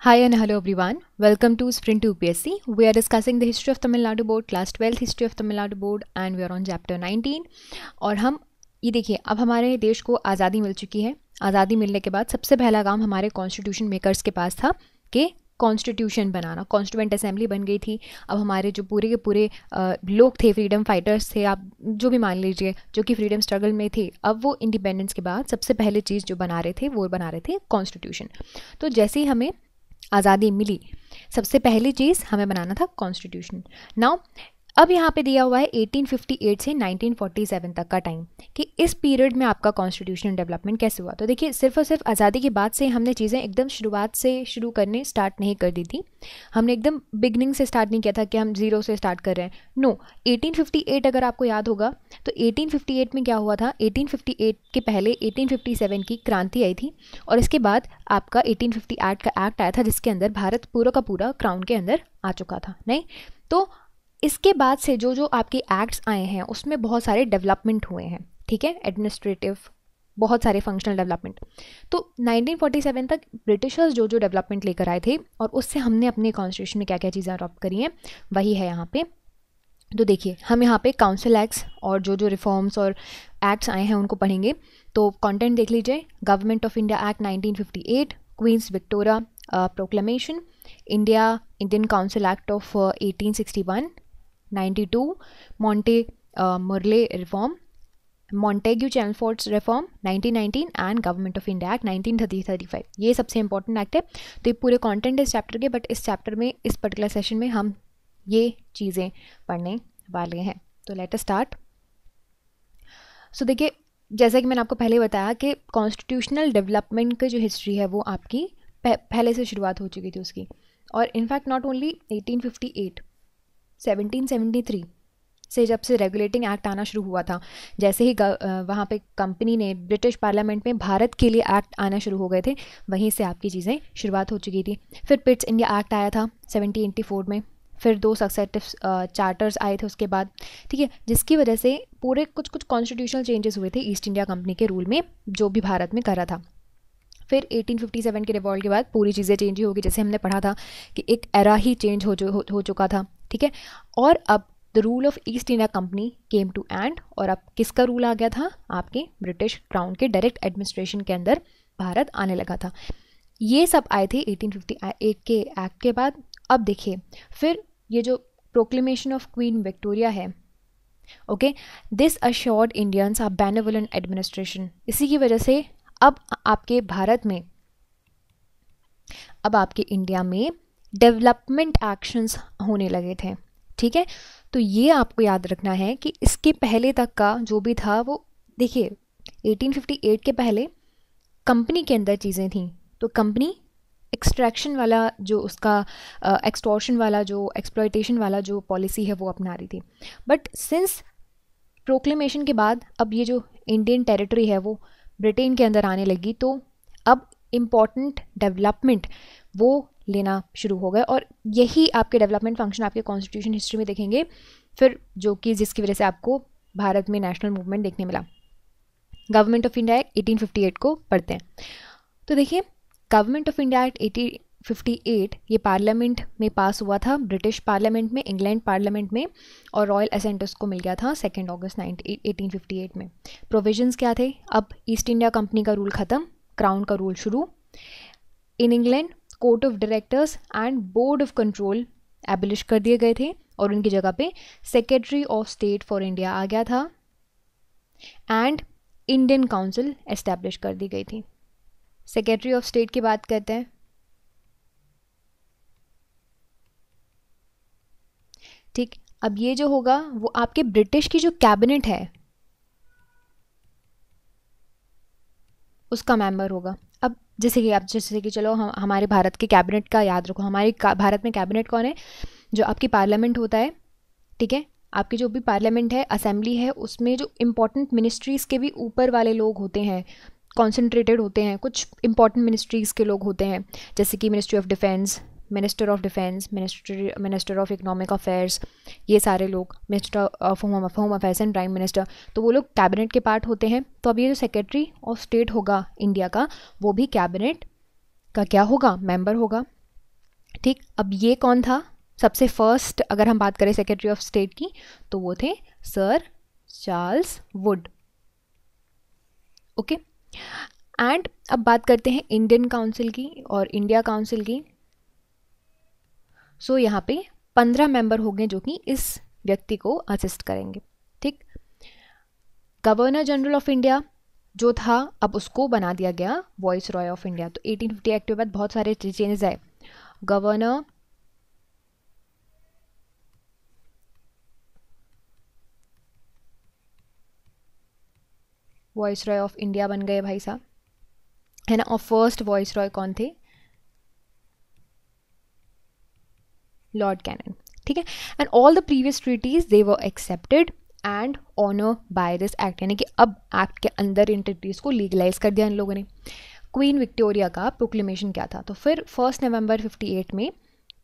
Hi and hello everyone. Welcome to Sprint to UPSC. We are discussing the history of Tamil Nadu board, class 12th history of Tamil Nadu board and we are on chapter 19. और हम ये देखिए, अब हमारे देश को आज़ादी मिल चुकी है। आज़ादी मिलने के बाद सबसे पहला काम हमारे कॉन्स्टिट्यूशन मेकर्स के पास था कि कॉन्स्टिट्यूशन बनाना। कॉन्स्टिट्यूएंट असेंबली बन गई थी। अब हमारे जो पूरे के पूरे लोग थे, फ्रीडम फाइटर्स थे, आप जो भी मान लीजिए, जो कि फ्रीडम स्ट्रगल में थे, अब वो इंडिपेंडेंस के बाद सबसे पहले चीज़ जो बना रहे थे वो बना रहे थे कॉन्स्टिट्यूशन। तो जैसे ही हमें आज़ादी मिली, सबसे पहली चीज़ हमें बनाना था कॉन्स्टिट्यूशन। नाउ अब यहाँ पे दिया हुआ है 1858 से 1947 तक का टाइम कि इस पीरियड में आपका कॉन्स्टिट्यूशन डेवलपमेंट कैसे हुआ। तो देखिए, सिर्फ और सिर्फ आज़ादी के बाद से हमने चीज़ें एकदम शुरुआत से शुरू करने स्टार्ट नहीं कर दी थी। हमने एकदम बिगनिंग से स्टार्ट नहीं किया था कि हम ज़ीरो से स्टार्ट कर रहे हैं। नो, 1858 अगर आपको याद होगा तो 1858 में क्या हुआ था, 1858 के पहले 1857 की क्रांति आई थी और इसके बाद आपका 1858 का एक्ट आया था जिसके अंदर भारत पूरा का पूरा क्राउन के अंदर आ चुका था। नहीं तो इसके बाद से जो जो आपके एक्ट्स आए हैं उसमें बहुत सारे डेवलपमेंट हुए हैं, ठीक है, एडमिनिस्ट्रेटिव, बहुत सारे फंक्शनल डेवलपमेंट। तो 1947 तक ब्रिटिशर्स जो जो डेवलपमेंट लेकर आए थे और उससे हमने अपने कॉन्स्टिट्यूशन में क्या क्या चीज़ें अडॉप्ट करी हैं वही है यहाँ पे। तो देखिए, हम यहाँ पे काउंसिल एक्ट्स और जो जो रिफॉर्म्स और एक्ट्स आए हैं उनको पढ़ेंगे। तो कंटेंट देख लीजिए। Government of India act 1958, queens Victoria proclamation, Indian council act of 1861, 92 Monte Morley reform, Montagu Chelmsford's reform 1919 and government of India act 1935। ये सबसे इंपॉर्टेंट एक्ट है। तो ये पूरे कंटेंट इस चैप्टर के, बट इस चैप्टर में, इस पर्टिकुलर सेशन में हम ये चीज़ें पढ़ने वाले हैं। तो लेट अस स्टार्ट। सो देखिए, जैसा कि मैंने आपको पहले बताया कि कॉन्स्टिट्यूशनल डेवलपमेंट की जो हिस्ट्री है वो आपकी पहले से शुरुआत हो चुकी थी उसकी। और इनफैक्ट नॉट ओनली 1858, 1773 से जब से रेगुलेटिंग एक्ट आना शुरू हुआ था, जैसे ही वहाँ पे कंपनी ने ब्रिटिश पार्लियामेंट में भारत के लिए एक्ट आना शुरू हो गए थे, वहीं से आपकी चीज़ें शुरुआत हो चुकी थी। फिर पिट्स इंडिया एक्ट आया था 1784 में, फिर 2 सक्सेसिव चार्टर्स आए थे उसके बाद, ठीक है, जिसकी वजह से पूरे कुछ कॉन्स्टिट्यूशनल चेंजेस हुए थे ईस्ट इंडिया कंपनी के रूल में जो भी भारत में करा था। फिर 1857 के रिवॉल्ट के बाद पूरी चीज़ें चेंज ही होगी, जैसे हमने पढ़ा था कि एक एरा ही चेंज हो चुका था, ठीक है। और अब the rule of East India Company came to end, और अब किसका रूल आ गया था, आपके ब्रिटिश क्राउन के डायरेक्ट एडमिनिस्ट्रेशन के अंदर भारत आने लगा था। ये सब आए थे 1858 के एक्ट के बाद। अब देखिए, फिर ये जो प्रोक्लेमेशन ऑफ क्वीन विक्टोरिया है, okay, this assured Indians are benevolent administration. इसी की वजह से अब आपके भारत में, अब आपके इंडिया में डेवलपमेंट एक्शंस होने लगे थे, ठीक है। तो ये आपको याद रखना है कि इसके पहले तक का जो भी था वो, देखिए 1858 के पहले कंपनी के अंदर चीज़ें थी, तो कंपनी एक्सट्रैक्शन वाला जो उसका एक्सटॉर्शन वाला जो एक्सप्लॉयटेशन वाला जो पॉलिसी है वो अपना रही थी। बट सिंस प्रोक्लेमेशन के बाद अब ये जो इंडियन टेरिटरी है वो ब्रिटेन के अंदर आने लगी, तो अब इम्पॉर्टेंट डेवलपमेंट वो लेना शुरू हो गए। और यही आपके डेवलपमेंट फंक्शन आपके कॉन्स्टिट्यूशन हिस्ट्री में देखेंगे फिर, जो कि जिसकी वजह से आपको भारत में नेशनल मूवमेंट देखने मिला। गवर्नमेंट ऑफ इंडिया एक्ट 1858 को पढ़ते हैं। तो देखिए, गवर्नमेंट ऑफ इंडिया एक्ट 1858 ये पार्लियामेंट में पास हुआ था, ब्रिटिश पार्लियामेंट में, इंग्लैंड पार्लियामेंट में, और रॉयल असेंट उसको मिल गया था 2 अगस्त 1858 में। प्रोविजंस क्या थे, अब ईस्ट इंडिया कंपनी का रूल ख़त्म, क्राउन का रूल शुरू। In England court of directors and board of control abolish कर दिए गए थे और उनकी जगह पे secretary of state for India आ गया था एंड इंडियन काउंसिल एस्टैब्लिश कर दी गई थी। सेक्रेटरी ऑफ स्टेट की बात करते हैं, ठीक। अब ये जो होगा वो आपके ब्रिटिश की जो कैबिनेट है उसका मेंबर होगा। अब जैसे कि चलो हमारे भारत के कैबिनेट का याद रखो, हमारे भारत में कैबिनेट कौन है, जो आपकी पार्लियामेंट होता है, ठीक है, आपकी जो भी पार्लियामेंट है, असेंबली है, उसमें जो इम्पोर्टेंट मिनिस्ट्रीज़ के भी ऊपर वाले लोग होते हैं, कॉन्सेंट्रेटेड होते हैं, कुछ इंपॉर्टेंट मिनिस्ट्रीज़ के लोग होते हैं, जैसे कि ministry of defence, minister of defence, minister of economic affairs, ये सारे लोग, minister of home affairs and prime minister, तो वो लोग कैबिनेट के पार्ट होते हैं। तो अब ये जो सेक्रेटरी ऑफ स्टेट होगा इंडिया का, वो भी कैबिनेट का क्या होगा, मेंबर होगा। ठीक, अब ये कौन था सबसे फर्स्ट, अगर हम बात करें सेक्रेटरी ऑफ स्टेट की, तो वो थे sir Charles Wood. Okay, and अब बात करते हैं इंडियन काउंसिल की और इंडिया काउंसिल की। सो यहाँ पे 15 मेंबर होंगे जो कि इस व्यक्ति को असिस्ट करेंगे। ठीक, गवर्नर जनरल ऑफ इंडिया जो था, अब उसको बना दिया गया वॉइस रॉय ऑफ इंडिया। तो 1850 एक्ट के बाद बहुत सारे चेंजेस आए। Governor voice Roy of India बन गए भाई साहब, है ना। और फर्स्ट वॉइस रॉय कौन थे? Lord Canning. ठीक है, and all the previous treaties they were accepted and honour by this act, यानी कि अब एक्ट के अंदर इन ट्रीटीज को लीगलाइज कर दिया इन लोगों ने। क्वीन विक्टोरिया का प्रोक्लेमेशन क्या था? तो फिर 1 नवंबर 58 में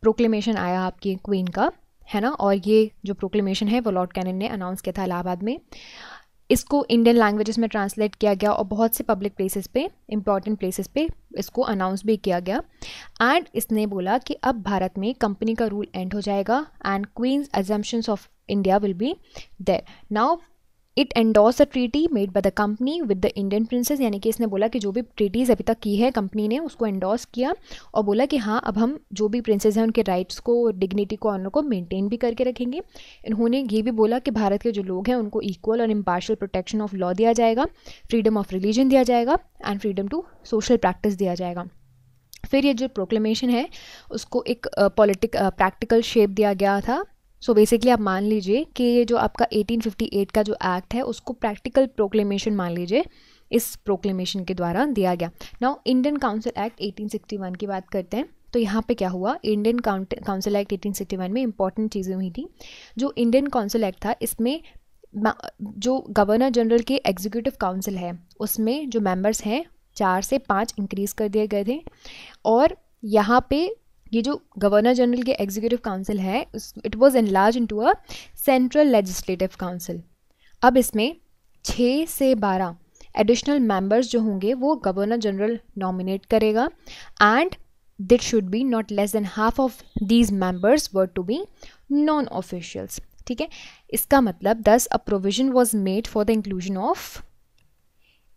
प्रोक्लेमेशन आया आपकी क्वीन का, है ना। और ये जो प्रोक्लेमेशन है वो लॉर्ड कैनन ने अनाउंस किया था इलाहाबाद में। इसको इंडियन लैंग्वेजेस में ट्रांसलेट किया गया और बहुत से पब्लिक प्लेसेस पे, इंपॉर्टेंट प्लेसेस पे इसको अनाउंस भी किया गया। एंड इसने बोला कि अब भारत में कंपनी का रूल एंड हो जाएगा and queen's assumptions of India will be there. Now it endorse a treaty made by the company with the Indian princes, यानी कि इसने बोला कि जो भी ट्रीटीज़ अभी तक की है कंपनी ने उसको एंडोर्स किया और बोला कि हाँ अब हम जो भी प्रिंसेस हैं उनके राइट्स को, डिग्निटी को, ऑनर को मेंटेन भी करके रखेंगे। इन्होंने ये भी बोला कि भारत के जो लोग हैं उनको इक्वल और इम्पार्शियल प्रोटेक्शन ऑफ लॉ दिया जाएगा, फ्रीडम ऑफ रिलीजन दिया जाएगा and freedom to social practice दिया जाएगा। फिर ये जो प्रोक्लेमेशन है उसको एक प्रैक्टिकल शेप दिया गया था। सो बेसिकली आप मान लीजिए कि ये जो आपका 1858 का जो एक्ट है उसको प्रैक्टिकल प्रोक्लेमेशन मान लीजिए इस प्रोक्लेमेशन के द्वारा दिया गया। नाउ इंडियन काउंसिल एक्ट 1861 की बात करते हैं। तो यहाँ पे क्या हुआ, इंडियन काउंसिल एक्ट 1861 में इंपॉर्टेंट चीज़ें हुई थी। जो इंडियन काउंसिल एक्ट था इसमें जो गवर्नर जनरल के एग्जीक्यूटिव काउंसिल है उसमें जो मेंबर्स हैं 4 से 5 इंक्रीज कर दिए गए थे। और यहाँ पे ये जो गवर्नर जनरल के एग्जीक्यूटिव काउंसिल है it was enlarge into a central legislative council. अब इसमें 6 से 12 एडिशनल मेंबर्स जो होंगे वो गवर्नर जनरल नॉमिनेट करेगा and that should be not less than half of these members were to be non officials. ठीक है, इसका मतलब 10 a provision was made for the inclusion of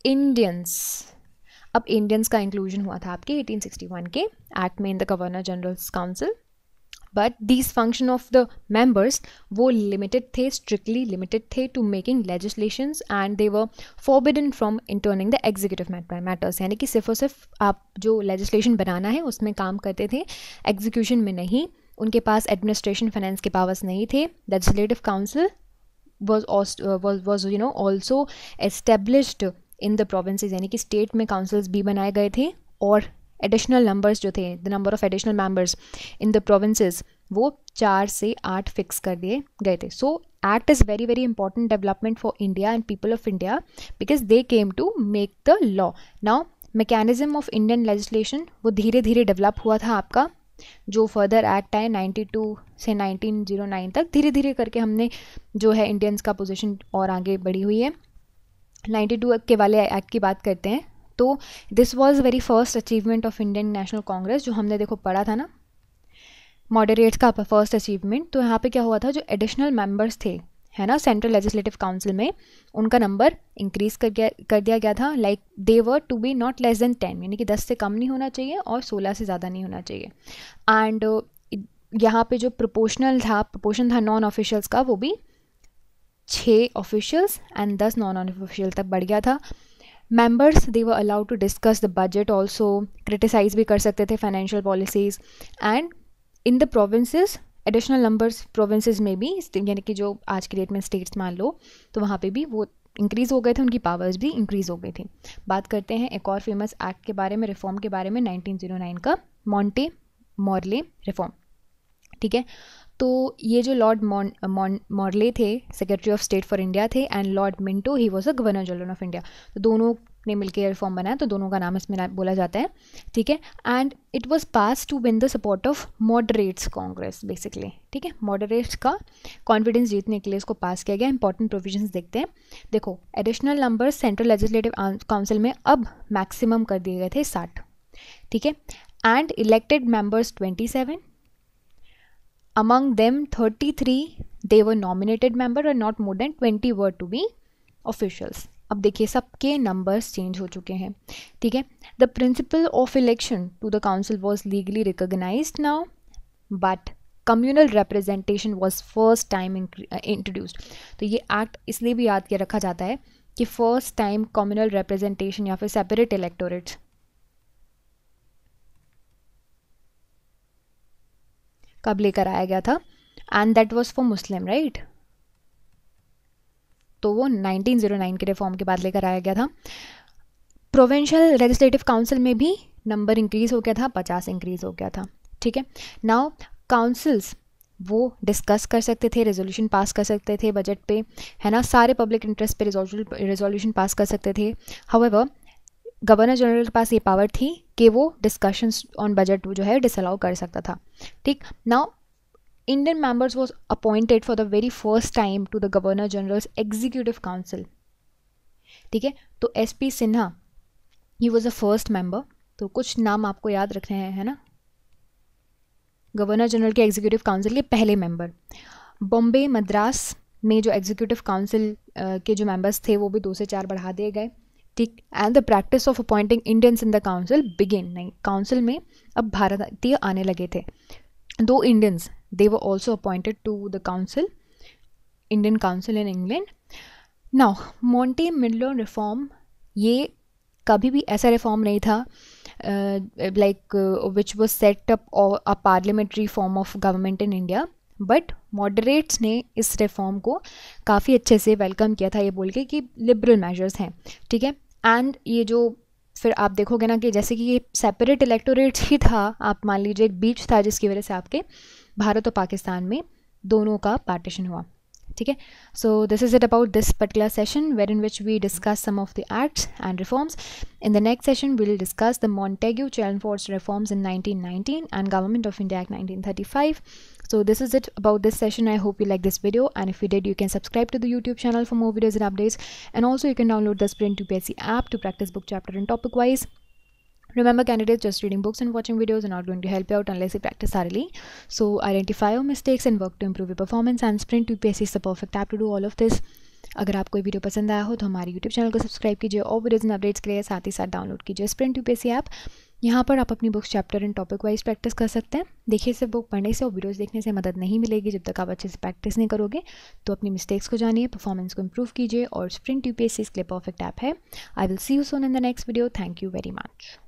Indians. अब इंडियंस का इंक्लूजन हुआ था आपके 1861 के एक्ट में in the governor general's council, but these function of the members वो लिमिटेड थे, स्ट्रिक्टली लिमिटेड थे to making legislations and they were forbidden from interning the executive matters, यानी कि सिर्फ और सिर्फ आप जो लेजिस्लेशन बनाना है उसमें काम करते थे, एग्जीक्यूशन में नहीं। उनके पास एडमिनिस्ट्रेशन फाइनेंस के पावर्स नहीं थे। Legislative council was also established in the provinces, यानी कि स्टेट में काउंसिल्स भी बनाए गए थे और एडिशनल नंबर्स जो थे, the number of additional members in the provinces वो 4 से 8 फिक्स कर दिए गए थे। So act is very very important development for India and people of India because they came to make the law. Now mechanism of Indian legislation वो धीरे धीरे develop हुआ था आपका। जो फर्दर एक्ट आए 92 से 1909 तक, धीरे धीरे करके हमने जो है इंडियंस का पोजीशन और आगे बढ़ी हुई है। 92 के वाले एक्ट की बात करते हैं तो this was very first achievement of Indian national Congress, जो हमने देखो पढ़ा था ना, मॉडरेट्स का फर्स्ट अचीवमेंट। तो यहाँ पे क्या हुआ था, जो एडिशनल मेंबर्स थे, है ना, सेंट्रल लेजिस्लेटिव काउंसिल में उनका नंबर इंक्रीज कर दिया गया था। Like they were to be not less than 10, यानी कि 10 से कम नहीं होना चाहिए और 16 से ज़्यादा नहीं होना चाहिए। एंड यहाँ पे जो प्रोपोर्शन था नॉन ऑफिशियल्स का वो भी 6 ऑफिशियल्स एंड 10 नॉन ऑफिशियल तक बढ़ गया था। Members they were allowed to discuss the budget also, criticise भी कर सकते थे financial policies. And in the provinces additional numbers provinces में भी, यानी कि जो आज की डेट में स्टेट्स मान लो, तो वहाँ पे भी वो इंक्रीज़ हो गए थे, उनकी पावर्स भी इंक्रीज़ हो गई थी। बात करते हैं एक और फेमस एक्ट के बारे में, रिफॉर्म के बारे में, 1909 का मॉन्टे मॉर्ले रिफॉर्म। ठीक है, तो ये जो लॉर्ड मॉर्ले थे secretary of state for India थे and Lord Minto he was a governor general of India. तो दोनों ने मिलकर रिफॉर्म बनाया, तो दोनों का नाम इसमें बोला जाता है। ठीक है, and it was pass to win the support of moderates Congress basically. ठीक है, मॉडरेट्स का कॉन्फिडेंस जीतने के लिए इसको पास किया गया। इंपॉर्टेंट प्रोविजंस देखते हैं। देखो, additional number central legislative council में अब मैक्सिमम कर दिए गए थे 60। ठीक है, and elected members 27 among them 33 they were nominated member and not more than 20 were to be officials. अब देखिए सबके नंबर्स चेंज हो चुके हैं, ठीक है. The principle of election to the council was legally recognised now, but communal representation was first time introduced. तो ये एक्ट इसलिए भी याद किया रखा जाता है कि फर्स्ट टाइम कम्युनल रिप्रेजेंटेशन या फिर सेपरेट इलेक्टोरेट कब लेकर आया गया था, and that was for Muslim, right. तो वो 1909 के रिफॉर्म के बाद लेकर आया गया था. प्रोविंशियल लेजिस्लेटिव काउंसिल में भी नंबर इंक्रीज हो गया था, 50 इंक्रीज हो गया था, ठीक है. नाउ काउंसिल्स वो डिस्कस कर सकते थे, रेजोल्यूशन पास कर सकते थे बजट पे, है ना, सारे पब्लिक इंटरेस्ट पे रेजोल्यूशन पास कर सकते थे. हाउएवर गवर्नर जनरल के पास ये पावर थी कि वो डिस्कशंस ऑन बजट जो है डिसअलाउ कर सकता था, ठीक. Now Indian members was appointed for the very first time to the Governor General's Executive Council, ठीक है. तो SP Sinha he was the first member. तो कुछ नाम आपको याद रखने हैं, है ना. गवर्नर जनरल के एग्जीक्यूटिव काउंसिल के पहले मेंबर. बॉम्बे मद्रास में जो एग्जीक्यूटिव काउंसिल के जो मेंबर्स थे वो भी 2 से 4 बढ़ा दिए गए, ठीक. And the practice of appointing Indians in the council begin. नहीं, काउंसिल में अब भारतीय आने लगे थे. 2 Indians they were also appointed to the council, Indian Council in England. Now Monty Midler reform, ये कभी भी ऐसा रिफॉर्म नहीं था like which was set up a parliamentary form of government in India, but moderates ने इस reform को काफ़ी अच्छे से वेलकम किया था, ये बोल के कि लिबरल मेजर्स हैं, ठीक है. एंड ये जो फिर आप देखोगे ना कि जैसे कि ये सेपरेट इलेक्टोरेट ही था, आप मान लीजिए एक बीच था जिसकी वजह से आपके भारत और पाकिस्तान में दोनों का पार्टीशन हुआ, ठीक है. So this is it about this particular session where in which we discuss some of the acts and reforms. In the next session we will discuss the Montagu Chelmsford reforms in 1919 and government of India act 1935. So this is it about this session. I hope you like this video, and if you did, you can subscribe to the YouTube channel for more videos and updates, and also you can download the Sprint UPSC app to practice book chapter and topic wise. Remember, candidates, just reading books and watching videos are not going to help you out unless you practice thoroughly. So identify your mistakes and work to improve your performance, and Sprint UPSC is the perfect app to do all of this. अगर आपको ये video पसंद आया हो तो हमारे YouTube channel को subscribe कीजिए और वीडियोज़ एंड अपडेट्स के लिए साथ ही साथ डाउनलोड कीजिए स्प्रिंट UPSC ऐप. यहाँ पर आप अपनी books chapter and topic wise practice कर सकते हैं. देखिए, सिर्फ बुक पढ़ने से और वीडियोज़ देखने से मदद नहीं मिलेगी. जब तक आप अच्छे से प्रैक्टिस नहीं करोगे तो अपनी मिस्टेक्स को जानिए, परफॉर्मेंस को इम्प्रूव कीजिए, और स्प्रिंट UPSC इसके लिए परफेक्ट ऐप है. I will see you soon in the next video. Thank you very much.